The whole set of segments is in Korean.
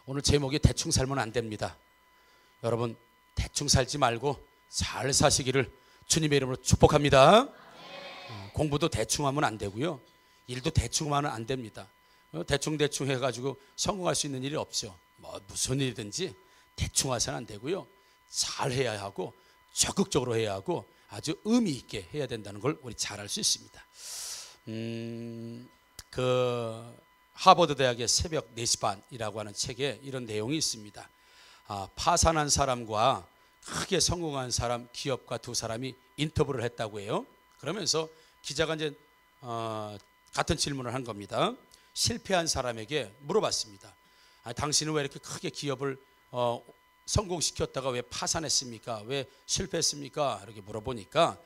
오늘 제목이 대충 살면 안 됩니다. 여러분 대충 살지 말고 잘 사시기를 주님의 이름으로 축복합니다. 공부도 대충 하면 안 되고요, 일도 대충 하면 안 됩니다. 대충 해가지고 성공할 수 있는 일이 없죠. 뭐 무슨 일이든지 대충 해서는 안 되고요, 잘 해야 하고 적극적으로 해야 하고 아주 의미 있게 해야 된다는 걸 우리 잘 알 수 있습니다. 하버드 대학의 새벽 4시 반이라고 하는 책에 이런 내용이 있습니다. 파산한 사람과 크게 성공한 사람, 기업가 두 사람이 인터뷰를 했다고 해요. 그러면서 기자가 이제 같은 질문을 한 겁니다. 실패한 사람에게 물어봤습니다. 당신은 왜 이렇게 크게 기업을 성공시켰다가 왜 파산했습니까? 왜 실패했습니까? 이렇게 물어보니까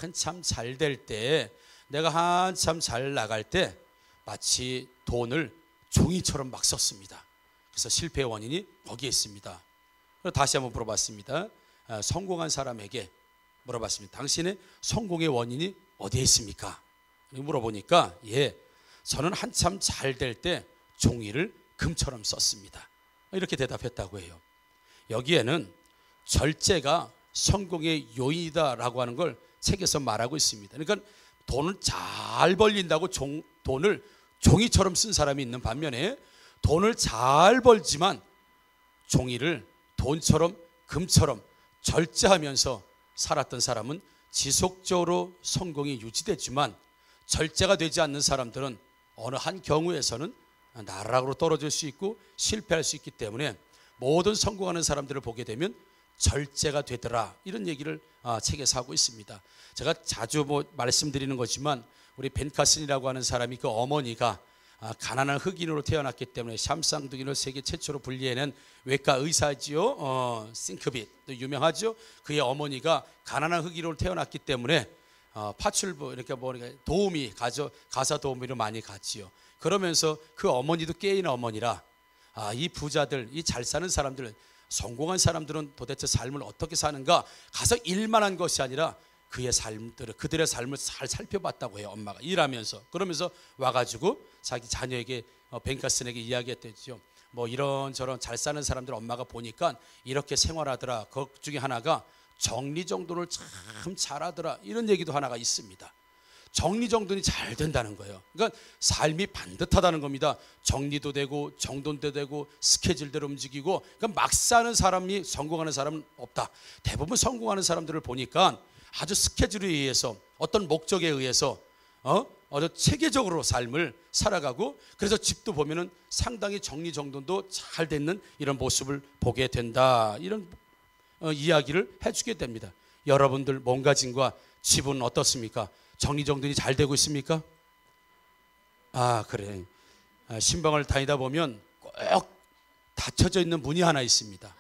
한참 잘 될 때, 내가 한참 잘 나갈 때 마치 돈을 종이처럼 막 썼습니다. 그래서 실패의 원인이 거기에 있습니다. 다시 한번 물어봤습니다. 성공한 사람에게 물어봤습니다. 당신의 성공의 원인이 어디에 있습니까? 물어보니까 저는 한참 잘 될 때 종이를 금처럼 썼습니다. 이렇게 대답했다고 해요. 여기에는 절제가 성공의 요인이다라고 하는 걸 책에서 말하고 있습니다. 그러니까 돈을 잘 벌린다고 돈을 종이처럼 쓴 사람이 있는 반면에 돈을 잘 벌지만 종이를 돈처럼 금처럼 절제하면서 살았던 사람은 지속적으로 성공이 유지되지만, 절제가 되지 않는 사람들은 어느 한 경우에서는 나락으로 떨어질 수 있고 실패할 수 있기 때문에 모든 성공하는 사람들을 보게 되면 절제가 되더라, 이런 얘기를 책에서 하고 있습니다. 제가 자주 말씀드리는 거지만 우리 벤카슨이라고 하는 사람이, 그 어머니가 가난한 흑인으로 태어났기 때문에 샴쌍둥이를 세계 최초로 분리해낸 외과 의사지요. 싱크빗 유명하죠. 그의 어머니가 가난한 흑인으로 태어났기 때문에 파출부 이렇게 도우미 가사 도우미를 많이 갔지요. 그러면서 그 어머니도 깨인 어머니라 이 부자들, 이 잘 사는 사람들, 성공한 사람들은 도대체 삶을 어떻게 사는가 가서 일만 한 것이 아니라 그들의 삶을 잘 살펴봤다고 해요. 엄마가 일하면서. 그러면서 와가지고 자기 자녀에게, 벤카슨에게 이야기했대죠. 이런저런 잘 사는 사람들 엄마가 보니까 이렇게 생활하더라. 그 중에 하나가 정리정돈을 참 잘하더라, 이런 얘기도 하나가 있습니다. 정리정돈이 잘 된다는 거예요. 그러니까 삶이 반듯하다는 겁니다. 정리도 되고 정돈도 되고 스케줄대로 움직이고. 그러니까 막 사는 사람이 성공하는 사람은 없다. 대부분 성공하는 사람들을 보니까 아주 스케줄에 의해서, 어떤 목적에 의해서 아주 체계적으로 삶을 살아가고, 그래서 집도 보면은 상당히 정리정돈도 잘 되는 이런 모습을 보게 된다, 이런 이야기를 해주게 됩니다. 여러분들 몸가짐과 집은 어떻습니까? 정리정돈이 잘 되고 있습니까? 그래. 신방을 다니다 보면 꼭 닫혀져 있는 문이 하나 있습니다.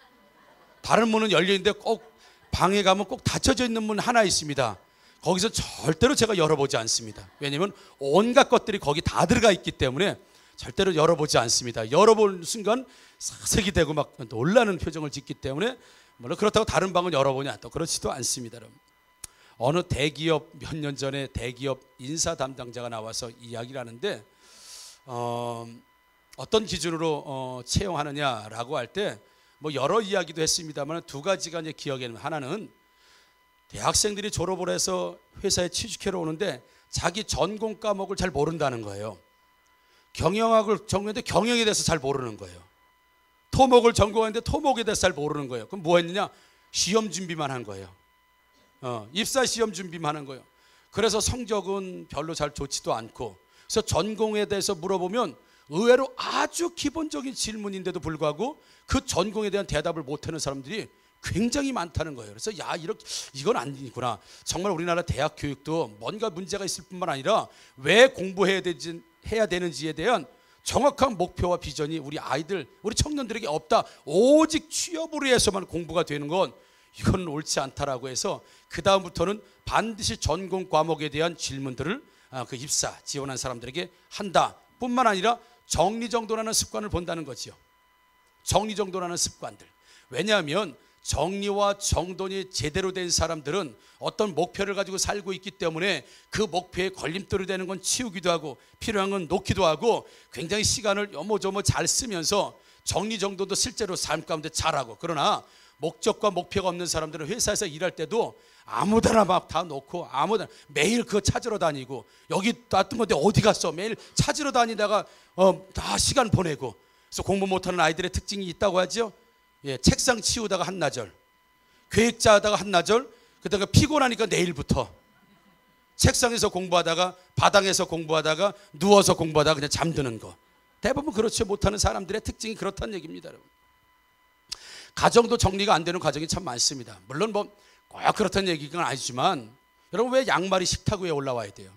다른 문은 열려있는데 꼭 방에 가면 꼭 닫혀져 있는 문 하나 있습니다. 거기서 절대로 제가 열어보지 않습니다. 왜냐하면 온갖 것들이 거기 다 들어가 있기 때문에 절대로 열어보지 않습니다. 열어본 순간 사색이 되고 막 놀라는 표정을 짓기 때문에, 물론 그렇다고 다른 방을 열어보냐, 또 그렇지도 않습니다. 여러분. 어느 대기업, 몇 년 전에 대기업 인사 담당자가 나와서 이야기를 하는데, 어떤 기준으로 채용하느냐라고 할 때 여러 이야기도 했습니다만 두 가지가 이제 기억에는, 하나는 대학생들이 졸업을 해서 회사에 취직하러 오는데 자기 전공 과목을 잘 모른다는 거예요. 경영학을 전공했는데 경영에 대해서 잘 모르는 거예요. 토목을 전공했는데 토목에 대해서 잘 모르는 거예요. 그럼 뭐 했느냐? 시험 준비만 한 거예요. 입사 시험 준비만 하는 거예요. 그래서 성적은 별로 잘 좋지도 않고, 그래서 전공에 대해서 물어보면 의외로 아주 기본적인 질문인데도 불구하고 그 전공에 대한 대답을 못하는 사람들이 굉장히 많다는 거예요. 그래서 이건 아니구나. 정말 우리나라 대학 교육도 뭔가 문제가 있을 뿐만 아니라 왜 공부해야 되는지에 대한 정확한 목표와 비전이 우리 아이들, 우리 청년들에게 없다. 오직 취업을 위해서만 공부가 되는 건 이건 옳지 않다라고 해서 그 다음부터는 반드시 전공 과목에 대한 질문들을 그 입사 지원한 사람들에게 한다 뿐만 아니라 정리정돈하는 습관을 본다는 거지요. 정리정돈하는 습관들. 왜냐하면 정리와 정돈이 제대로 된 사람들은 어떤 목표를 가지고 살고 있기 때문에 그 목표에 걸림돌이 되는 건 치우기도 하고 필요한 건 놓기도 하고 굉장히 시간을 요모조모 잘 쓰면서 정리정돈도 실제로 삶 가운데 잘하고, 그러나 목적과 목표가 없는 사람들은 회사에서 일할 때도 아무데나 막 다 놓고 아무데나 매일 그거 찾으러 다니고, 여기 놨던 건데 어디 갔어? 매일 찾으러 다니다가 다 시간 보내고. 그래서 공부 못하는 아이들의 특징이 있다고 하죠. 예, 책상 치우다가 한나절, 계획 짜다가 한나절, 그다가 피곤하니까 내일부터 책상에서 공부하다가 바닥에서 공부하다가 누워서 공부하다가 그냥 잠드는 거. 대부분 그렇지 못하는 사람들의 특징이 그렇다는 얘기입니다, 여러분. 가정도 정리가 안 되는 가정이 참 많습니다. 물론 뭐 꼭 그렇다는 얘기는 아니지만, 여러분 왜 양말이 식탁 위에 올라와야 돼요?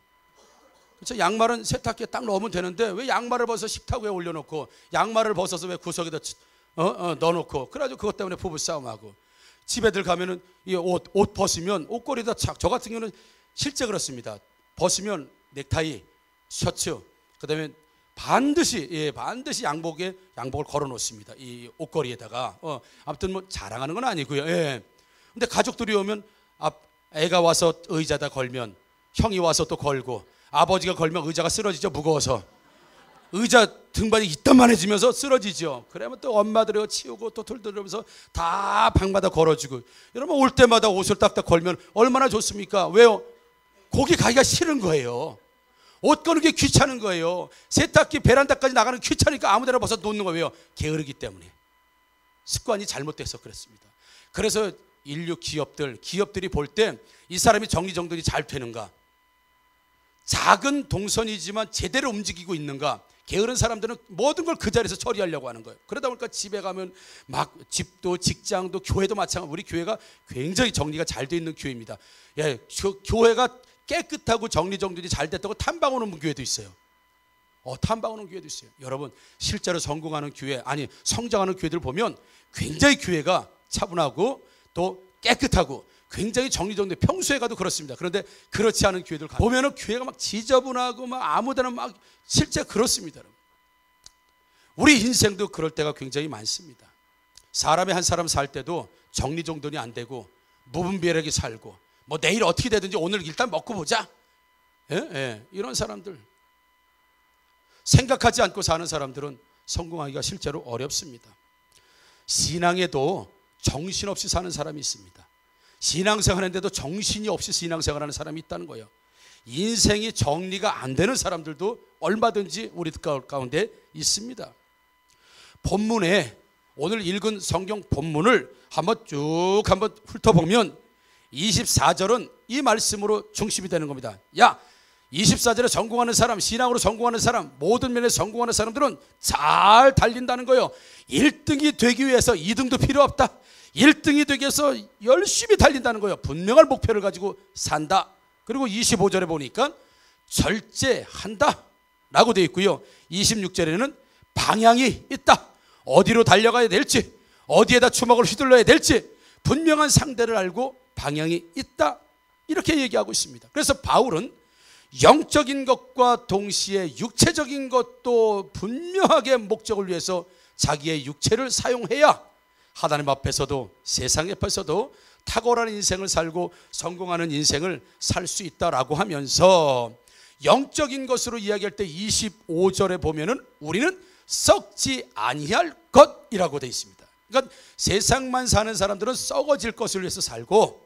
그렇죠? 양말은 세탁기에 딱 넣으면 되는데 왜 양말을 벗어 식탁 위에 올려놓고, 양말을 벗어서 왜 구석에다 넣어놓고, 그래가지고 그것 때문에 부부싸움하고. 집에들 가면은 이 옷 벗으면 옷걸이다 착, 저 같은 경우는 실제 그렇습니다. 벗으면 넥타이, 셔츠, 그다음에 반드시 양복을 걸어 놓습니다. 이 옷걸이에다가. 아무튼 뭐 자랑하는 건 아니고요. 예. 근데 가족들이 오면 애가 와서 의자다 걸면 형이 와서 또 걸고, 아버지가 걸면 의자가 쓰러지죠. 무거워서 의자 등반이 이딴만해지면서 쓰러지죠. 그러면 또 엄마들이 치우고 또 털들으면서 다 방마다 걸어주고. 여러분 올 때마다 옷을 딱딱 걸면 얼마나 좋습니까? 왜요? 거기 가기가 싫은 거예요. 옷 거는 게 귀찮은 거예요. 세탁기 베란다까지 나가는 귀찮으니까 아무데나 벗어 놓는 거예요. 게으르기 때문에. 습관이 잘못돼서 그렇습니다. 그래서 인류 기업들이 볼 때 이 사람이 정리정돈이 잘 되는가, 작은 동선이지만 제대로 움직이고 있는가. 게으른 사람들은 모든 걸 그 자리에서 처리하려고 하는 거예요. 그러다 보니까 집에 가면 막 집도 직장도 교회도 마찬가지로 우리 교회가 굉장히 정리가 잘 돼 있는 교회입니다. 예, 교회가 깨끗하고 정리정돈이 잘 됐다고 탐방 오는 교회도 있어요. 탐방 오는 교회도 있어요. 여러분 실제로 성공하는 교회, 아니 성장하는 교회들 보면 굉장히 교회가 차분하고 또 깨끗하고 굉장히 정리정돈, 평소에 가도 그렇습니다. 그런데 그렇지 않은 교회들 보면은 교회가 막 지저분하고 막 아무데나 막, 실제 그렇습니다. 우리 인생도 그럴 때가 굉장히 많습니다. 사람이 한 사람 살 때도 정리정돈이 안 되고 무분별하게 살고, 뭐 내일 어떻게 되든지 오늘 일단 먹고 보자. 이런 사람들, 생각하지 않고 사는 사람들은 성공하기가 실제로 어렵습니다. 신앙에도 정신없이 사는 사람이 있습니다. 신앙생활하는데도 정신이 없이 신앙생활하는 사람이 있다는 거예요. 인생이 정리가 안 되는 사람들도 얼마든지 우리 가운데 있습니다. 본문에 오늘 읽은 성경 본문을 한번 훑어보면 24절은 이 말씀으로 중심이 되는 겁니다. 야, 24절에 성공하는 사람, 신앙으로 성공하는 사람, 모든 면에 성공하는 사람들은 잘 달린다는 거예요. 1등이 되기 위해서 2등도 필요 없다. 1등이 되기 위해서 열심히 달린다는 거예요. 분명한 목표를 가지고 산다. 그리고 25절에 보니까 절제한다 라고 되어 있고요. 26절에는 방향이 있다. 어디로 달려가야 될지, 어디에다 주먹을 휘둘러야 될지 분명한 상대를 알고 방향이 있다, 이렇게 얘기하고 있습니다. 그래서 바울은 영적인 것과 동시에 육체적인 것도 분명하게 목적을 위해서 자기의 육체를 사용해야 하나님 앞에서도 세상 앞에서도 탁월한 인생을 살고 성공하는 인생을 살 수 있다라고 하면서, 영적인 것으로 이야기할 때 25절에 보면은 우리는 썩지 아니할 것이라고 되어 있습니다. 그러니까 세상만 사는 사람들은 썩어질 것을 위해서 살고,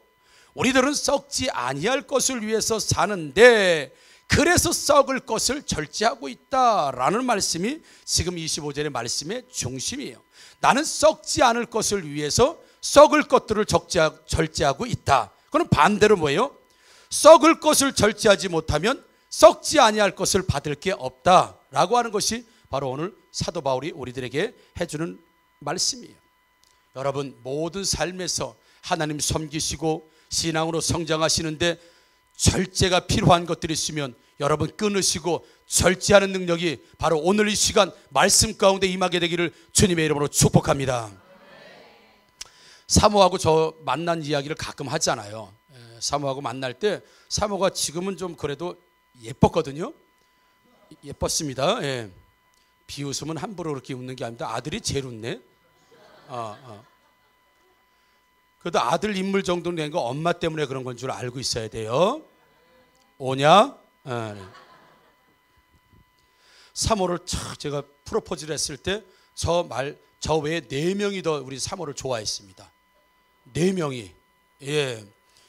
우리들은 썩지 아니할 것을 위해서 사는데, 그래서 썩을 것을 절제하고 있다라는 말씀이 지금 25절의 말씀의 중심이에요. 나는 썩지 않을 것을 위해서 썩을 것들을 절제하고 있다. 그럼 반대로 뭐예요? 썩을 것을 절제하지 못하면 썩지 아니할 것을 받을 게 없다라고 하는 것이 바로 오늘 사도 바울이 우리들에게 해주는 말씀이에요. 여러분 모든 삶에서 하나님 섬기시고 신앙으로 성장하시는데 절제가 필요한 것들이 있으면 여러분 끊으시고 절제하는 능력이 바로 오늘 이 시간 말씀 가운데 임하게 되기를 주님의 이름으로 축복합니다. 사모하고 저 만난 이야기를 가끔 하잖아요. 사모하고 만날 때, 사모가 지금은 좀 그래도 예뻤거든요. 예뻤습니다. 예. 비웃음은 함부로 그렇게 웃는 게 아닙니다. 아들이 제일 웃네. 그래도 아들 인물 정도는 된 거 엄마 때문에 그런 건 줄 알고 있어야 돼요. 오냐? 네. 사모를 제가 프로포즈를 했을 때 저 외에 4명이 더 우리 사모를 좋아했습니다. 4명이. 예.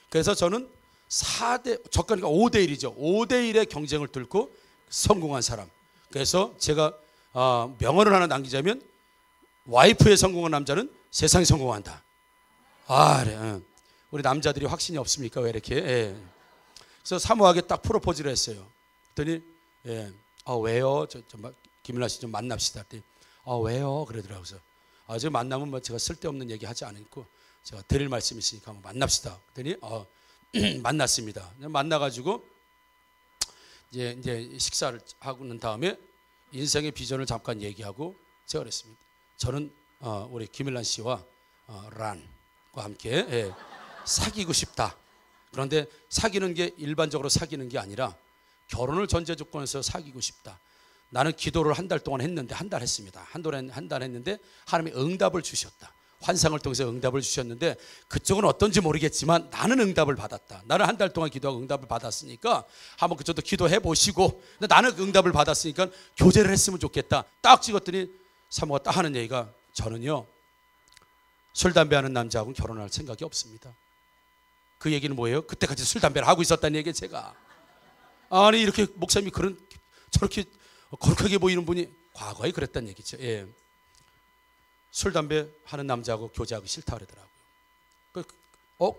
그래서 저는 4대, 5대1이죠. 5대1의 경쟁을 뚫고 성공한 사람. 그래서 제가 명언을 하나 남기자면, 와이프의 성공한 남자는 세상에 성공한다. 그래. 우리 남자들이 확신이 없습니까? 왜 이렇게? 예. 그래서 사모하게 딱 프로포즈를 했어요. 그랬더니, 예. 왜요? 김일란 씨 좀 만납시다. 그랬더니, 왜요? 그러더라고요. 그래서 저 만나면 뭐 제가 쓸데없는 얘기 하지 않고 제가 드릴 말씀이 있으니까 한번 만납시다. 그랬더니 만났습니다. 만나가지고 이제 식사를 하고 난 다음에 인생의 비전을 잠깐 얘기하고 제가 그랬습니다. 저는 우리 김일란 씨와 란과 함께, 예, 사귀고 싶다. 그런데 사귀는 게 일반적으로 사귀는 게 아니라 결혼을 전제 조건에서 사귀고 싶다. 나는 기도를 한 달 동안 했는데, 한 달 했습니다. 한 달 했는데 하나님이 응답을 주셨다. 환상을 통해서 응답을 주셨는데 그쪽은 어떤지 모르겠지만 나는 응답을 받았다. 나는 한 달 동안 기도하고 응답을 받았으니까 한번 그쪽도 기도해 보시고, 나는 응답을 받았으니까 교제를 했으면 좋겠다. 딱 찍었더니 사모가 딱 하는 얘기가, 저는요 술 담배 하는 남자하고는 결혼할 생각이 없습니다. 그 얘기는 뭐예요? 그때까지 술 담배를 하고 있었다는 얘기예요. 제가 아니 이렇게 목사님이 저렇게 거룩하게 보이는 분이 과거에 그랬다는 얘기죠. 예. 술 담배 하는 남자하고 교제하기 싫다 그러더라고요.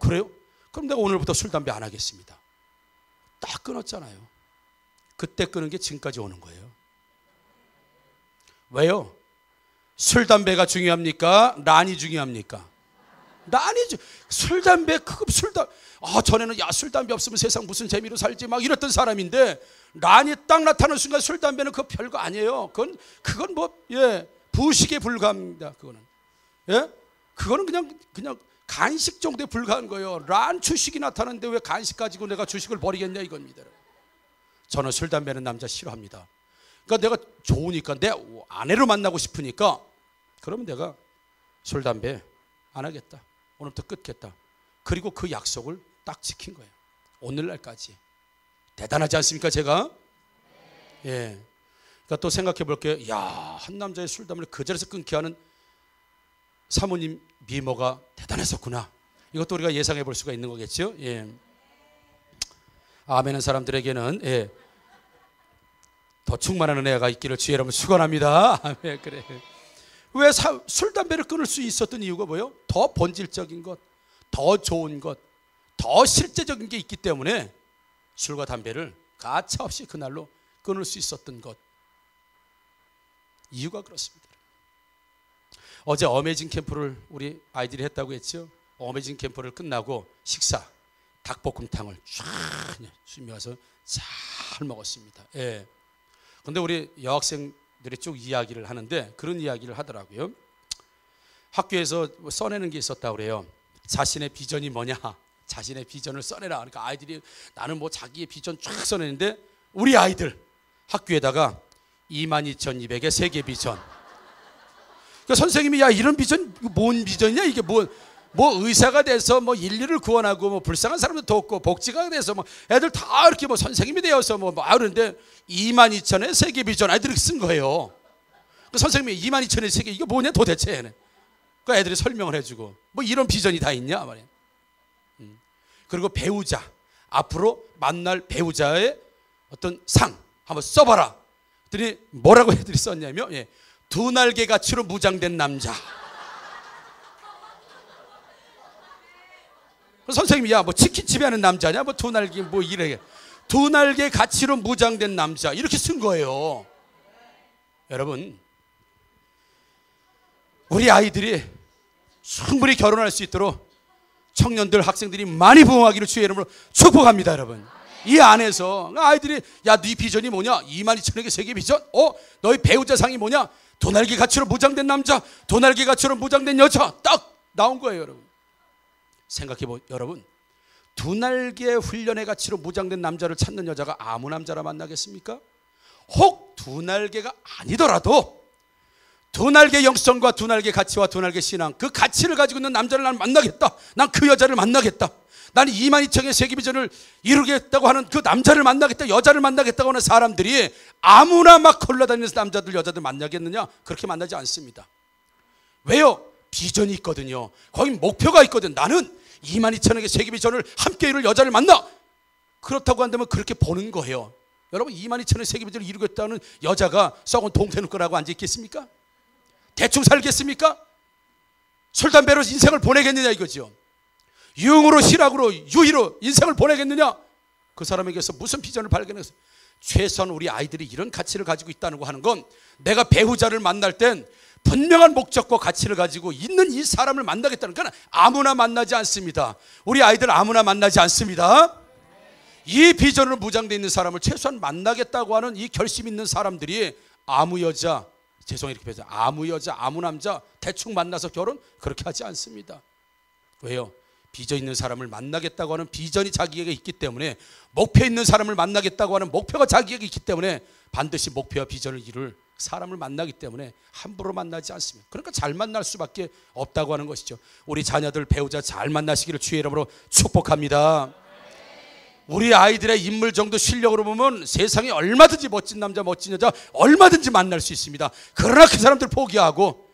그래요? 그럼 내가 오늘부터 술 담배 안 하겠습니다. 딱 끊었잖아요. 그때 끊은 게 지금까지 오는 거예요. 왜요? 술 담배가 중요합니까? 란이 중요합니까? 란이지. 술 담배 전에는 술 담배 없으면 세상 무슨 재미로 살지 막 이랬던 사람인데, 란이 딱 나타나는 순간 술 담배는 그거 별거 아니에요. 그건 뭐, 예, 부식에 불과합니다. 그거는, 예, 그거는 그냥 간식 정도에 불과한 거예요. 란 주식이 나타나는데 왜 간식 가지고 내가 주식을 버리겠냐 이겁니다. 저는 술 담배는 남자 싫어합니다. 그러니까 내가 좋으니까, 내 아내로 만나고 싶으니까, 그러면 내가 술 담배 안 하겠다. 오늘부터 끊겠다. 그리고 그 약속을 딱 지킨 거예요. 오늘날까지. 대단하지 않습니까, 제가? 예. 그러니까 또 생각해 볼게요. 한 남자의 술 담배를 그 자리에서 끊게 하는 사모님 미모가 대단했었구나. 이것도 우리가 예상해 볼 수가 있는 거겠죠. 예. 아멘은 사람들에게는, 예, 더 충만한 은혜가 있기를 주의 이름으로 축원합니다. 아멘. 그래. 왜 술 담배를 끊을 수 있었던 이유가 뭐예요? 더 본질적인 것, 더 좋은 것, 더 실제적인 게 있기 때문에 술과 담배를 가차없이 그날로 끊을 수 있었던 것. 이유가 그렇습니다. 어제 어메이징 캠프를 우리 아이들이 했다고 했죠. 어메이징 캠프를 끝나고 식사, 닭볶음탕을 쫙 준비해서 잘 먹었습니다. 예. 근데 우리 여학생들이 쭉 이야기를 하는데 그런 이야기를 하더라고요. 학교에서 써내는 게 있었다고 그래요. 자신의 비전이 뭐냐, 자신의 비전을 써내라. 그러니까 아이들이 나는 뭐 자기의 비전 쫙 써내는데, 우리 아이들 학교에다가 22,200의 세계 비전. 그러니까 선생님이 이런 비전, 뭔 비전이냐, 이게 뭐 의사가 돼서 뭐 인류를 구원하고 뭐 불쌍한 사람도 돕고 복지가 돼서 뭐 애들 다 이렇게 뭐 선생님이 되어서 뭐 그러는데 22,000의 세계 비전 아이들이 쓴 거예요. 그 선생님이 22,000의 세계, 이게 뭐냐 도대체. 그 애들이 설명을 해주고, 뭐 이런 비전이 다 있냐 말이야. 그리고 배우자, 앞으로 만날 배우자의 어떤 상 한번 써봐라. 그랬더니 뭐라고 애들이 썼냐면, 예, 2날개 가치로 무장된 남자. 선생님이 뭐 치킨 지배하는 남자냐, 뭐 2날개 뭐 이래, 2날개 가치로 무장된 남자, 이렇게 쓴 거예요. 여러분, 우리 아이들이 충분히 결혼할 수 있도록 청년들, 학생들이 많이 부흥하기를 주의 이름으로 축복합니다. 여러분, 이 안에서 아이들이 네 비전이 뭐냐? 22,000에게 세계 비전? 너희 배우자 상이 뭐냐? 2날개 가치로 무장된 남자, 2날개 가치로 무장된 여자. 딱 나온 거예요. 여러분, 생각해보, 여러분, 2날개 훈련의 가치로 무장된 남자를 찾는 여자가 아무 남자라 만나겠습니까? 혹 2날개가 아니더라도 2날개 영성과 2날개 가치와 2날개 신앙, 그 가치를 가지고 있는 남자를 난 만나겠다. 난 그 여자를 만나겠다. 나는 22,000의 세계 비전을 이루겠다고 하는 그 남자를 만나겠다, 여자를 만나겠다고 하는 사람들이 아무나 막 걸러다니는 남자들, 여자들 만나겠느냐? 그렇게 만나지 않습니다. 왜요? 비전이 있거든요. 거기 목표가 있거든. 나는 22,000에게 세계 비전을 함께 이룰 여자를 만나. 그렇다고 한다면 그렇게 보는 거예요. 여러분 22,000의 세계 비전을 이루겠다는 여자가 썩은 동태눈 거라고 앉아 있겠습니까? 대충 살겠습니까? 술 담배로 인생을 보내겠느냐 이거죠. 유흥으로 실학으로 유희로 인생을 보내겠느냐? 그 사람에게서 무슨 비전을 발견해서 최소한 우리 아이들이 이런 가치를 가지고 있다는 거 하는 건 내가 배우자를 만날 땐 분명한 목적과 가치를 가지고 있는 이 사람을 만나겠다는 건 아무나 만나지 않습니다. 우리 아이들 아무나 만나지 않습니다. 이 비전으로 무장되어 있는 사람을 최소한 만나겠다고 하는 이 결심 있는 사람들이 아무 여자, 죄송해요 이렇게 표현, 아무 여자 아무 남자 대충 만나서 결혼 그렇게 하지 않습니다. 왜요? 비전 있는 사람을 만나겠다고 하는 비전이 자기에게 있기 때문에, 목표 있는 사람을 만나겠다고 하는 목표가 자기에게 있기 때문에 반드시 목표와 비전을 이룰 사람을 만나기 때문에 함부로 만나지 않습니다. 그러니까 잘 만날 수밖에 없다고 하는 것이죠. 우리 자녀들 배우자 잘 만나시기를 주의 이름으로 축복합니다. 우리 아이들의 인물 정도 실력으로 보면 세상에 얼마든지 멋진 남자 멋진 여자 얼마든지 만날 수 있습니다. 그러나 그 사람들 포기하고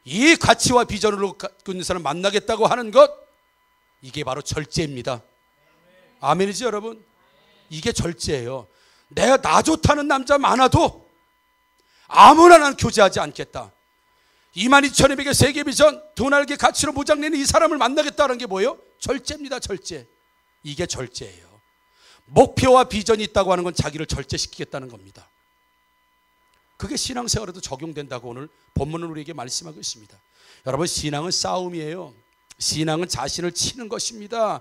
이 가치와 비전으로 갖고 있는 사람 만나겠다고 하는 것, 이게 바로 절제입니다. 아멘이죠 여러분? 이게 절제예요. 내가 나 좋다는 남자 많아도 아무나 난 교제하지 않겠다. 22,000에게 세계 비전 두 날개 가치로 무장되는 이 사람을 만나겠다는 게 뭐예요? 절제입니다. 절제. 이게 절제예요. 목표와 비전이 있다고 하는 건 자기를 절제시키겠다는 겁니다. 그게 신앙생활에도 적용된다고 오늘 본문은 우리에게 말씀하고 있습니다. 여러분 신앙은 싸움이에요. 신앙은 자신을 치는 것입니다.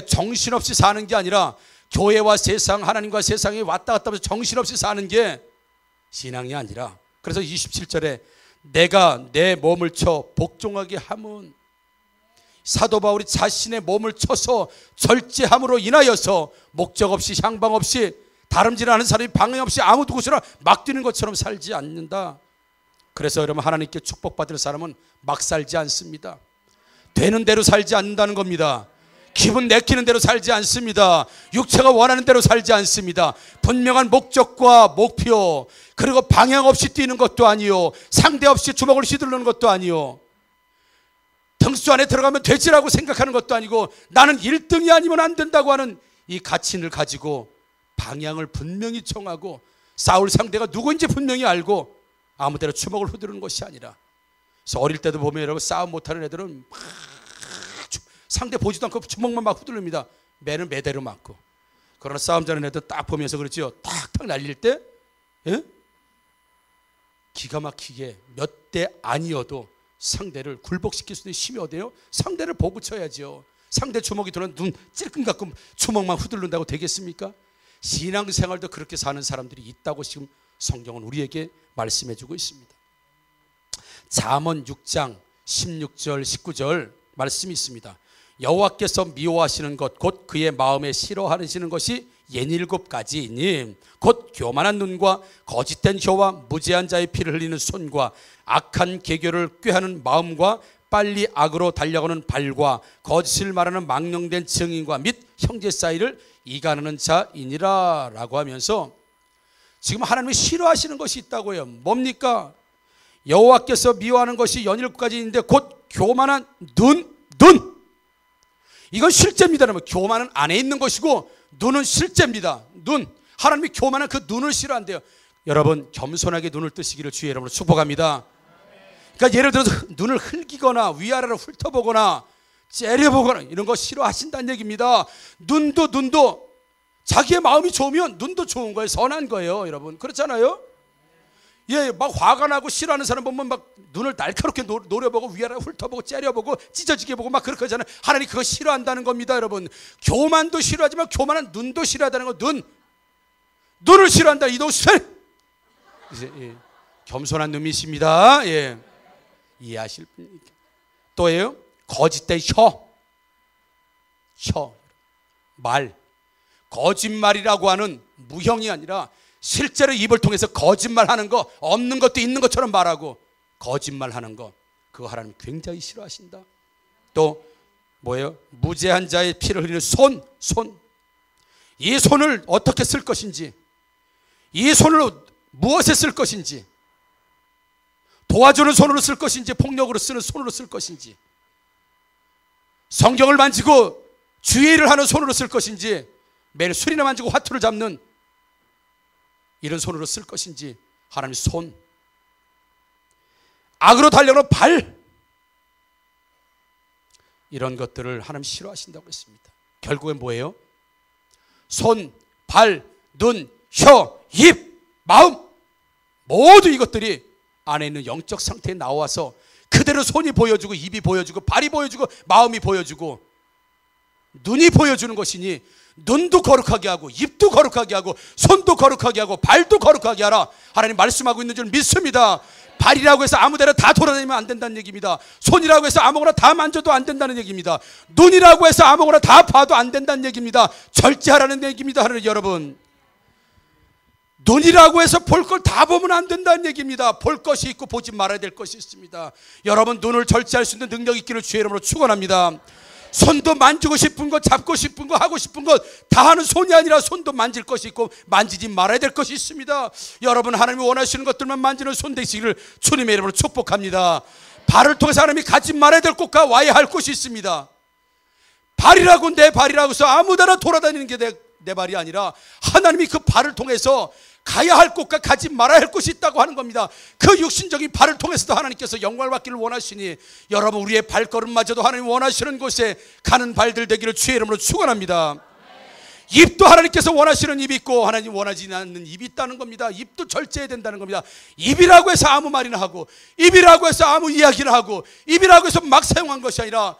정신없이 사는 게 아니라 교회와 세상, 하나님과 세상이 왔다 갔다 하면서 정신없이 사는 게 신앙이 아니라, 그래서 27절에 내가 내 몸을 쳐 복종하게 함은, 사도 바울이 자신의 몸을 쳐서 절제함으로 인하여서 목적 없이 향방 없이 다름질하는 사람이 방해 없이 아무 곳이나 막 뛰는 것처럼 살지 않는다. 그래서 여러분 하나님께 축복받을 사람은 막 살지 않습니다. 되는 대로 살지 않는다는 겁니다. 기분 내키는 대로 살지 않습니다. 육체가 원하는 대로 살지 않습니다. 분명한 목적과 목표, 그리고 방향 없이 뛰는 것도 아니요, 상대 없이 주먹을 휘두르는 것도 아니요, 등수 안에 들어가면 되지라고 생각하는 것도 아니고 나는 1등이 아니면 안 된다고 하는 이 가치를 가지고 방향을 분명히 정하고 싸울 상대가 누구인지 분명히 알고 아무데나 주먹을 휘두르는 것이 아니라, 그래서 어릴 때도 보면 여러분 싸움 못하는 애들은 막 상대 보지도 않고 주먹만 막 휘두릅니다. 매는 매대로 맞고. 그러나 싸움 잘하는 애들 딱 보면서 그렇죠, 탁탁 날릴 때 기가 막히게 몇 대 아니어도 상대를 굴복시킬 수 있는 힘이 어디예요? 상대를 보고 쳐야죠. 상대 주먹이 들어오면 눈 찔끔 갖고 주먹만 휘두른다고 되겠습니까? 신앙생활도 그렇게 사는 사람들이 있다고 지금 성경은 우리에게 말씀해주고 있습니다. 잠언 6장 16절 19절 말씀이 있습니다. 여호와께서 미워하시는 것 곧 그의 마음에 싫어하시는 것이 67가지이니 곧 교만한 눈과 거짓된 혀와 무죄한 자의 피를 흘리는 손과 악한 계교를 꾀하는 마음과 빨리 악으로 달려가는 발과 거짓을 말하는 망령된 증인과 및 형제 사이를 이간하는 자이니라 라고 하면서 지금 하나님이 싫어하시는 것이 있다고 해요. 뭡니까? 여호와께서 미워하는 것이 67가지인데 곧 교만한 눈. 이건 실제입니다. 교만은 안에 있는 것이고 눈은 실제입니다. 눈. 하나님이 교만한 그 눈을 싫어한대요. 여러분 겸손하게 눈을 뜨시기를 주의 이름으로 축복합니다. 그러니까 예를 들어서 눈을 흘기거나 위아래로 훑어보거나 째려보거나 이런 거 싫어하신다는 얘기입니다. 눈도 자기의 마음이 좋으면 눈도 좋은 거예요. 선한 거예요. 여러분 그렇잖아요. 막 화가 나고 싫어하는 사람 보면 막 눈을 날카롭게 노려보고 위아래 훑어보고 째려보고 찢어지게 보고 막 그렇게 하잖아요. 하나님 그거 싫어한다는 겁니다. 여러분 교만도 싫어하지만 교만한 눈도 싫어하다는 거. 눈을 싫어한다. 이도수는 겸손한 눈이십니다. 이해하실 분입니까? 또예요. 거짓된 말, 거짓말이라고 하는 무형이 아니라 실제로 입을 통해서 거짓말하는 거, 없는 것도 있는 것처럼 말하고 거짓말하는 거, 그거 하나님 굉장히 싫어하신다. 또 뭐예요? 무죄한 자의 피를 흘리는 손. 이 손을 어떻게 쓸 것인지, 이 손을 무엇에 쓸 것인지, 도와주는 손으로 쓸 것인지 폭력으로 쓰는 손으로 쓸 것인지, 성경을 만지고 주의 일을 하는 손으로 쓸 것인지, 매일 술이나 만지고 화투를 잡는 이런 손으로 쓸 것인지, 하나님 손, 악으로 달려오는 발, 이런 것들을 하나님 싫어하신다고 했습니다. 결국엔 뭐예요? 손, 발, 눈, 혀, 입, 마음, 모두 이것들이 안에 있는 영적 상태에 나와서 그대로 손이 보여주고 입이 보여주고 발이 보여주고 마음이 보여주고 눈이 보여주는 것이니, 눈도 거룩하게 하고 입도 거룩하게 하고 손도 거룩하게 하고 발도 거룩하게 하라, 하나님 말씀하고 있는 줄 믿습니다. 발이라고 해서 아무데나 다 돌아다니면 안 된다는 얘기입니다. 손이라고 해서 아무거나 다 만져도 안 된다는 얘기입니다. 눈이라고 해서 아무거나 다 봐도 안 된다는 얘기입니다. 절제하라는 얘기입니다. 하나님 여러분, 눈이라고 해서 볼 걸 다 보면 안 된다는 얘기입니다. 볼 것이 있고 보지 말아야 될 것이 있습니다. 여러분, 눈을 절제할 수 있는 능력 있기를 주의 이름으로 축원합니다. 손도 만지고 싶은 것, 잡고 싶은 거, 하고 싶은 것 다 하는 손이 아니라 손도 만질 것이 있고 만지지 말아야 될 것이 있습니다. 여러분, 하나님이 원하시는 것들만 만지는 손 되시기를 주님의 이름으로 축복합니다. 발을 통해서 하나님이 가지 말아야 될 곳과 와야 할 곳이 있습니다. 발이라고, 내 발이라고 해서 아무데나 돌아다니는 게 내 발이 아니라, 하나님이 그 발을 통해서 가야 할 곳과 가지 말아야 할 곳이 있다고 하는 겁니다. 그 육신적인 발을 통해서도 하나님께서 영광을 받기를 원하시니, 여러분, 우리의 발걸음마저도 하나님 원하시는 곳에 가는 발들 되기를 주의 이름으로 축원합니다. 입도 하나님께서 원하시는 입이 있고 하나님 원하지 않는 입이 있다는 겁니다. 입도 절제해야 된다는 겁니다. 입이라고 해서 아무 말이나 하고, 입이라고 해서 아무 이야기나 하고, 입이라고 해서 막 사용한 것이 아니라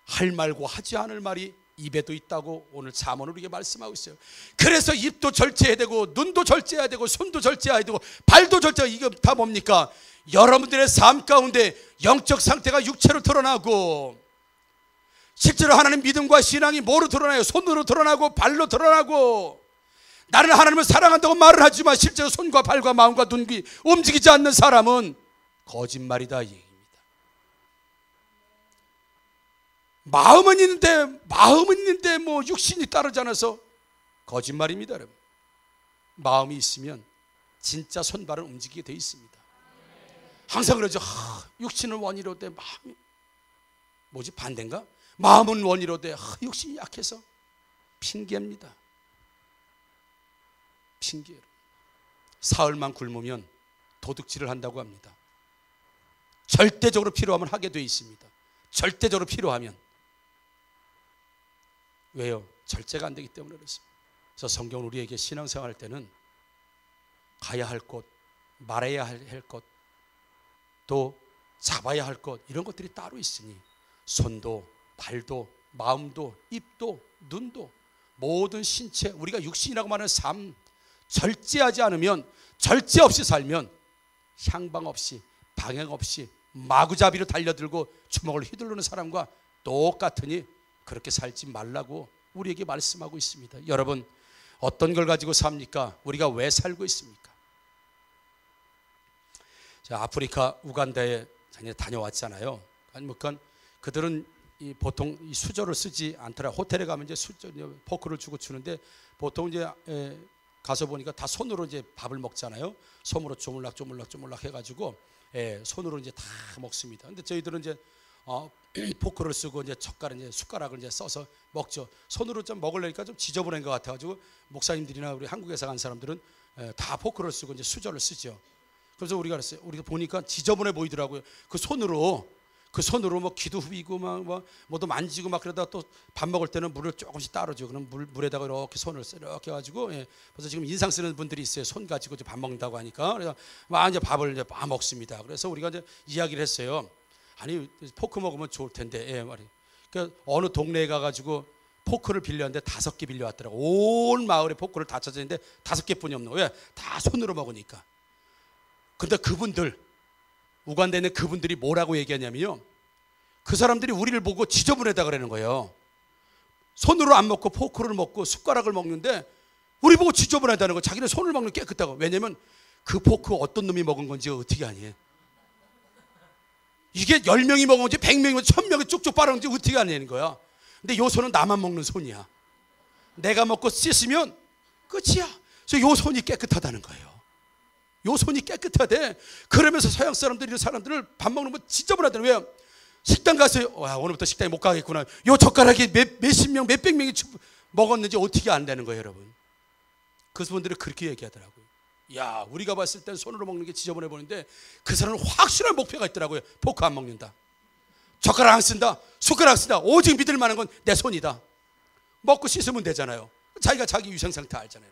할 말고 하지 않을 말이 입에도 있다고 오늘 잠언은 우리에게 말씀하고 있어요. 그래서 입도 절제해야 되고, 눈도 절제해야 되고, 손도 절제해야 되고, 발도 절제해야 되고, 이게 다 뭡니까? 여러분들의 삶 가운데 영적 상태가 육체로 드러나고, 실제로 하나님 믿음과 신앙이 뭐로 드러나요? 손으로 드러나고 발로 드러나고. 나는 하나님을 사랑한다고 말을 하지만 실제로 손과 발과 마음과 눈이 움직이지 않는 사람은 거짓말이다, 이 얘기입니다. 마음은 있는데 뭐 육신이 따르지 않아서 거짓말입니다. 여러분, 마음이 있으면 진짜 손발은 움직이게 돼 있습니다. 항상 그러죠. 육신은 원이로 돼, 마음이 뭐지, 반대인가? 마음은 원이로 돼, 육신이 약해서. 핑계입니다. 핑계예요. 사흘만 굶으면 도둑질을 한다고 합니다. 절대적으로 필요하면 하게 돼 있습니다. 절대적으로 필요하면. 왜요? 절제가 안 되기 때문에 그렇습니다. 그래서 성경은 우리에게 신앙생활 할 때는 가야 할 곳, 말해야 할 것, 또 잡아야 할 것, 이런 것들이 따로 있으니 손도 발도 마음도 입도 눈도 모든 신체, 우리가 육신이라고 말하는 삶, 절제하지 않으면, 절제 없이 살면 향방 없이 방향 없이 마구잡이로 달려들고 주먹을 휘두르는 사람과 똑같으니 그렇게 살지 말라고 우리에게 말씀하고 있습니다. 여러분, 어떤 걸 가지고 삽니까? 우리가 왜 살고 있습니까? 자, 아프리카 우간다에 다녀왔잖아요. 그러니까 그들은 보통 이 수저를 쓰지 않더라. 호텔에 가면 이제 포크를 주고 주는데, 보통 이제 가서 보니까 다 손으로 이제 밥을 먹잖아요. 손으로 조물락 해가지고 손으로 이제 다 먹습니다. 근데 저희들은 이제 포크를 쓰고 이제 숟가락을 이제 써서 먹죠. 손으로 좀 먹으려니까 좀 지저분한 것 같아가지고 목사님들이나 우리 한국에서 간 사람들은 다 포크를 쓰고 이제 수저를 쓰죠. 그래서 우리가 그랬어요. 우리가 보니까 지저분해 보이더라고요. 그 손으로 뭐 귀도 후비고 뭐도 만지고 막 그러다가 또 밥 먹을 때는 물을 조금씩 따르죠. 그럼 물에다가 이렇게 손을 이렇게 해가지고, 그래서 지금 인상 쓰는 분들이 있어요. 손 가지고 밥 먹는다고 하니까. 그래서 막 이제 밥을 이제 먹습니다. 그래서 우리가 이제 이야기를 했어요. 아니, 포크 먹으면 좋을 텐데, 말이. 그러니까 어느 동네에 가가지고 포크를 빌렸는데 5개 빌려왔더라고. 온 마을에 포크를 다 찾았는데 5개뿐이 없는 거예요. 다 손으로 먹으니까. 근데 우간다에 있는 그분들이 뭐라고 얘기하냐면요, 그 사람들이 우리를 보고 지저분하다 그러는 거예요. 손으로 안 먹고 포크를 먹고 숟가락을 먹는데 우리 보고 지저분하다는 거. 자기는 손을 먹는 게 깨끗하고. 왜냐면 그 포크 어떤 놈이 먹은 건지 어떻게 아니? 이게 10명이 먹은 건지 100명이 1000명이 쭉쭉 빨아먹은 건지 어떻게 아냐는 거야. 근데 요 손은 나만 먹는 손이야. 내가 먹고 씻으면 끝이야. 그래서 요 손이 깨끗하다는 거예요. 요 손이 깨끗해야 돼. 그러면서 서양 사람들이 이런 사람들을 밥 먹는 거 지저분하대. 왜요? 식당 가서 와, 오늘부터 식당에 못 가겠구나. 요 젓가락이 몇십 명, 몇백 명이 먹었는지 어떻게 안 되는 거예요, 여러분? 그분들이 그렇게 얘기하더라고요. 야, 우리가 봤을 땐 손으로 먹는 게 지저분해 보이는데 그 사람은 확실한 목표가 있더라고요. 포크 안 먹는다. 젓가락 안 쓴다. 숟가락 안 쓴다. 오직 믿을 만한 건 내 손이다. 먹고 씻으면 되잖아요. 자기가 자기 위생 상태 알잖아요.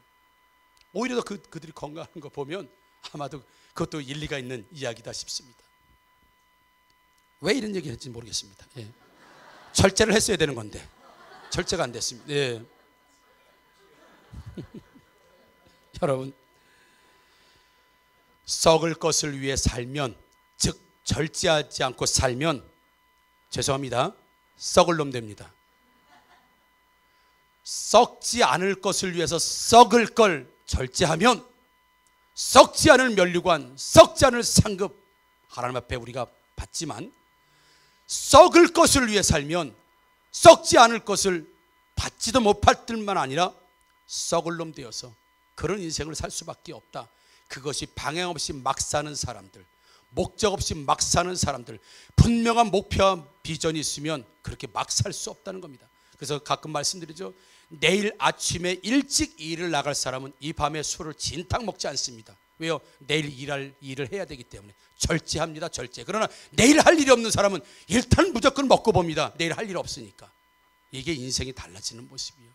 오히려 더 그들이 건강한 거 보면 아마도 그것도 일리가 있는 이야기다 싶습니다. 왜 이런 얘기를 했는지 모르겠습니다. 예. 절제를 했어야 되는 건데 절제가 안 됐습니다. 예. 여러분, 썩을 것을 위해 살면, 즉 절제하지 않고 살면, 죄송합니다, 썩을 놈 됩니다. 썩지 않을 것을 위해서 썩을 걸 절제하면 썩지 않을 면류관, 썩지 않을 상급 하나님 앞에 우리가 받지만, 썩을 것을 위해 살면 썩지 않을 것을 받지도 못할 뿐만 아니라 썩을 놈 되어서 그런 인생을 살 수밖에 없다. 그것이 방향 없이 막 사는 사람들, 목적 없이 막 사는 사람들, 분명한 목표와 비전이 있으면 그렇게 막 살 수 없다는 겁니다. 그래서 가끔 말씀드리죠. 내일 아침에 일찍 일을 나갈 사람은 이 밤에 술을 진탕 먹지 않습니다. 왜요? 내일 일을 해야 되기 때문에 절제합니다. 절제. 그러나 내일 할 일이 없는 사람은 일단 무조건 먹고 봅니다. 내일 할 일 없으니까. 이게 인생이 달라지는 모습이에요.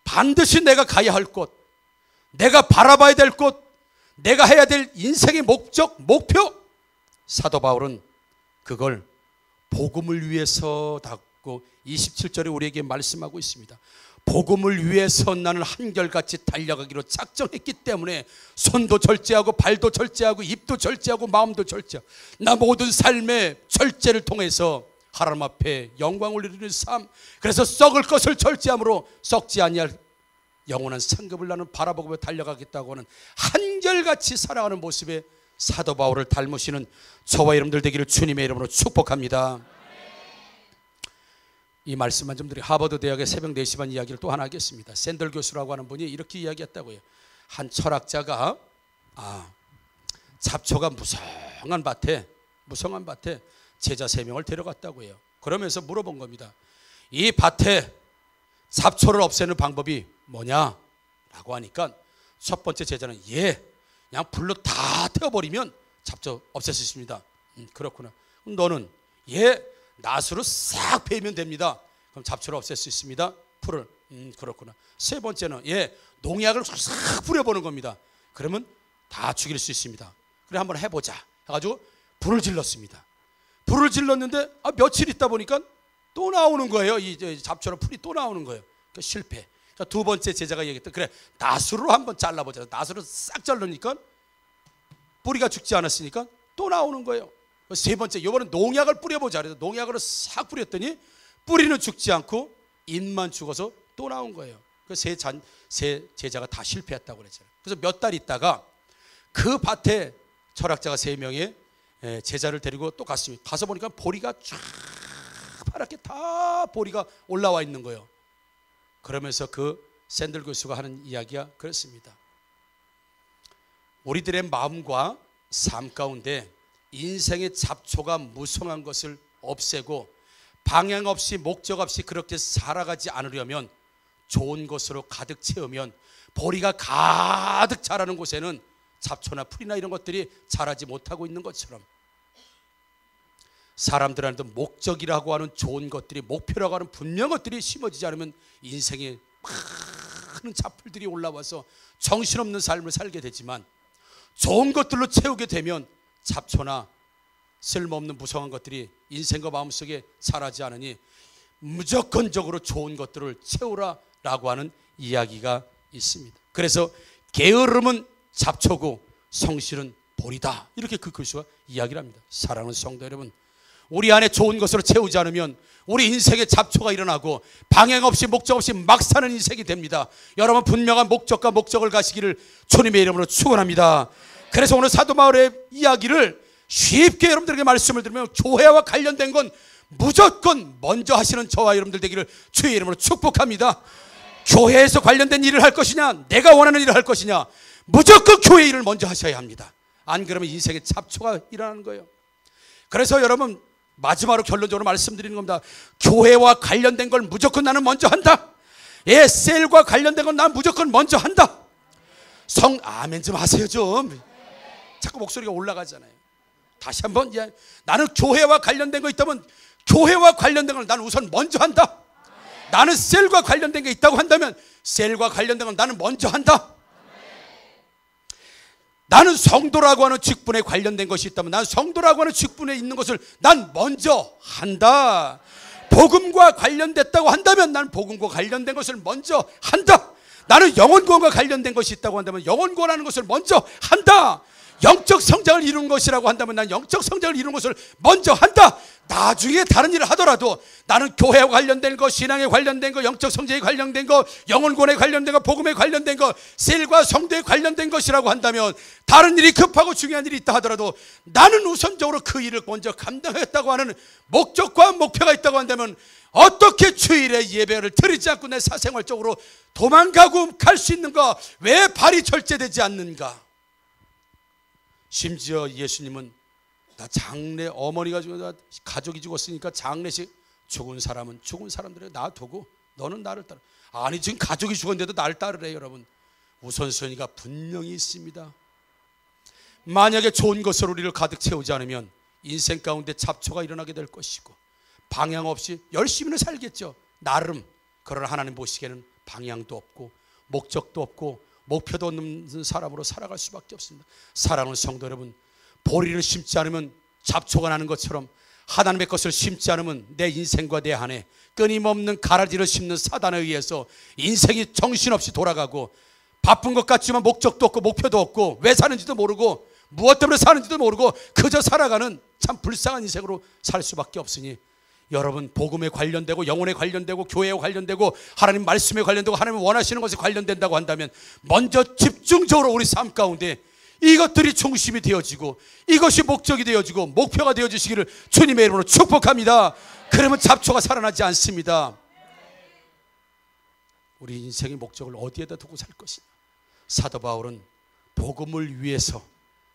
반드시 내가 가야 할 곳, 내가 바라봐야 될 곳, 내가 해야 될 인생의 목적, 목표. 사도 바울은 그걸 복음을 위해서다고 27절에 우리에게 말씀하고 있습니다. 복음을 위해서 나는 한결같이 달려가기로 작정했기 때문에 손도 절제하고 발도 절제하고 입도 절제하고 마음도 절제하고 나 모든 삶의 절제를 통해서 하나님 앞에 영광을 누리는 삶, 그래서 썩을 것을 절제함으로 썩지 아니할 영원한 상급을 나는 바라보고 달려가겠다고 하는 한결같이 살아가는 모습에 사도 바울을 닮으시는 저와 여러분들 되기를 주님의 이름으로 축복합니다. 이 말씀만 좀 드리, 하버드 대학의 새벽 4시 반 이야기를 또 하나 하겠습니다. 샌들 교수라고 하는 분이 이렇게 이야기했다고요. 한 철학자가 잡초가 무성한 밭에 제자 3명을 데려갔다고 해요. 그러면서 물어본 겁니다. 이 밭에 잡초를 없애는 방법이 뭐냐라고 하니까 첫 번째 제자는 그냥 불로 다 태워버리면 잡초 없앨 수 있습니다. 그렇구나. 그럼 너는 낫으로 싹 베면 됩니다. 그럼 잡초를 없앨 수 있습니다. 풀을. 그렇구나. 세 번째는 농약을 싹 뿌려보는 겁니다. 그러면 다 죽일 수 있습니다. 그래 한번 해보자 해가지고 불을 질렀습니다. 불을 질렀는데 며칠 있다 보니까 또 나오는 거예요. 이 잡초랑 풀이 또 나오는 거예요. 그러니까 실패. 그러니까 두 번째 제자가 얘기했다. 그래 낫으로 한번 잘라보자. 낫으로 싹 자르니까 뿌리가 죽지 않았으니까 또 나오는 거예요. 세 번째, 이번엔 농약을 뿌려보자. 그래서 농약으로 싹 뿌렸더니 뿌리는 죽지 않고 잎만 죽어서 또 나온 거예요. 그 세 제자가 다 실패했다고 그랬잖아요. 그래서 몇 달 있다가 그 밭에 철학자가 3명의 제자를 데리고 또 갔습니다. 가서 보니까 보리가 쫙 파랗게 다 보리가 올라와 있는 거예요. 그러면서 그 샌들 교수가 하는 이야기가 그렇습니다. 우리들의 마음과 삶 가운데 인생의 잡초가 무성한 것을 없애고 방향 없이 목적 없이 그렇게 살아가지 않으려면, 좋은 것으로 가득 채우면 보리가 가득 자라는 곳에는 잡초나 풀이나 이런 것들이 자라지 못하고 있는 것처럼, 사람들한테 목적이라고 하는 좋은 것들이, 목표라고 하는 분명한 것들이 심어지지 않으면 인생에 많은 잡풀들이 올라와서 정신없는 삶을 살게 되지만, 좋은 것들로 채우게 되면 잡초나 쓸모없는 무성한 것들이 인생과 마음속에 자라지 않으니 무조건적으로 좋은 것들을 채우라라고 하는 이야기가 있습니다. 그래서 게으름은 잡초고 성실은 보리다, 이렇게 그 교수가 이야기를 합니다. 사랑하는 성도 여러분, 우리 안에 좋은 것으로 채우지 않으면 우리 인생에 잡초가 일어나고 방향 없이 목적 없이 막 사는 인생이 됩니다. 여러분 분명한 목적과 목적을 가시기를 주님의 이름으로 축원합니다. 그래서 오늘 사도 바울의 이야기를 쉽게 여러분들에게 말씀을 드리면, 교회와 관련된 건 무조건 먼저 하시는 저와 여러분들 되기를 주의 이름으로 축복합니다. 교회에서 관련된 일을 할 것이냐, 내가 원하는 일을 할 것이냐, 무조건 교회 일을 먼저 하셔야 합니다. 안 그러면 인생에 잡초가 일어나는 거예요. 그래서 여러분 마지막으로 결론적으로 말씀드리는 겁니다. 교회와 관련된 걸 무조건 나는 먼저 한다. 셀과 관련된 건 난 무조건 먼저 한다. 아멘 좀 하세요 좀. 자꾸 목소리가 올라가잖아요. 다시 한번 나는 교회와 관련된 거 있다면 교회와 관련된 걸 나는 우선 먼저 한다. 나는 셀과 관련된 게 있다고 한다면 셀과 관련된 걸 나는 먼저 한다. 나는 성도라고 하는 직분에 관련된 것이 있다면 나는 성도라고 하는 직분에 있는 것을 난 먼저 한다. 복음과 관련됐다고 한다면 나는 복음과 관련된 것을 먼저 한다. 나는 영혼구원과 관련된 것이 있다고 한다면 영혼구원하는 것을 먼저 한다. 영적 성장을 이루는 것이라고 한다면 난 영적 성장을 이루는 것을 먼저 한다. 나중에 다른 일을 하더라도 나는 교회와 관련된 것, 신앙에 관련된 것, 영적 성장에 관련된 것, 영혼구원에 관련된 것, 복음에 관련된 것, 셀과 성도에 관련된 것이라고 한다면 다른 일이 급하고 중요한 일이 있다 하더라도 나는 우선적으로 그 일을 먼저 감당하겠다고 하는 목적과 목표가 있다고 한다면 어떻게 주일에 예배를 드리지 않고 내 사생활적으로 도망가고 갈 수 있는가? 왜 발이 절제되지 않는가? 심지어 예수님은 나 장례, 어머니가 죽어서 가족이 죽었으니까 장례식, 죽은 사람은 죽은 사람들에 놔두고 너는 나를 따라. 아니 지금 가족이 죽었는데도 나를 따르래요. 여러분 우선순위가 분명히 있습니다. 만약에 좋은 것으로 우리를 가득 채우지 않으면 인생 가운데 잡초가 일어나게 될 것이고 방향 없이 열심히는 살겠죠. 나름. 그러나 하나님 보시기에는 방향도 없고 목적도 없고 목표도 없는 사람으로 살아갈 수밖에 없습니다. 사랑하는 성도 여러분, 보리를 심지 않으면 잡초가 나는 것처럼 하나님의 것을 심지 않으면 내 인생과 내 안에 끊임없는 가라지를 심는 사단에 의해서 인생이 정신없이 돌아가고 바쁜 것 같지만 목적도 없고 목표도 없고 왜 사는지도 모르고 무엇 때문에 사는지도 모르고 그저 살아가는 참 불쌍한 인생으로 살 수밖에 없으니 여러분 복음에 관련되고 영혼에 관련되고 교회에 관련되고 하나님 말씀에 관련되고 하나님 원하시는 것에 관련된다고 한다면 먼저 집중적으로 우리 삶 가운데 이것들이 중심이 되어지고 이것이 목적이 되어지고 목표가 되어지시기를 주님의 이름으로 축복합니다. 그러면 잡초가 살아나지 않습니다. 우리 인생의 목적을 어디에다 두고 살 것이냐. 사도 바울은 복음을 위해서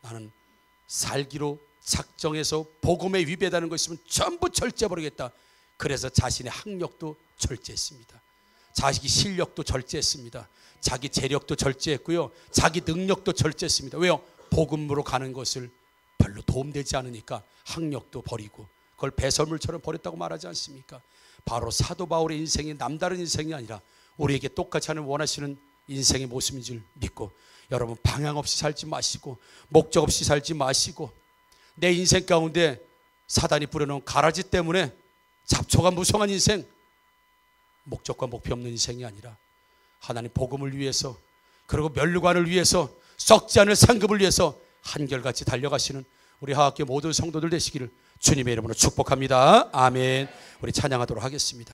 나는 살기로 작정해서 복음에 위배되는 것 있으면 전부 절제해버리겠다. 그래서 자신의 학력도 절제했습니다. 자기 실력도 절제했습니다. 자기 재력도 절제했고요. 자기 능력도 절제했습니다. 왜요? 복음으로 가는 것을 별로 도움되지 않으니까 학력도 버리고 그걸 배설물처럼 버렸다고 말하지 않습니까? 바로 사도 바울의 인생이 남다른 인생이 아니라 우리에게 똑같이 하는 원하시는 인생의 모습인 줄 믿고 여러분 방향 없이 살지 마시고 목적 없이 살지 마시고 내 인생 가운데 사단이 뿌려놓은 가라지 때문에 잡초가 무성한 인생, 목적과 목표 없는 인생이 아니라 하나님 복음을 위해서 그리고 멸류관을 위해서 썩지 않을 상급을 위해서 한결같이 달려가시는 우리 하학교 모든 성도들 되시기를 주님의 이름으로 축복합니다. 아멘. 우리 찬양하도록 하겠습니다.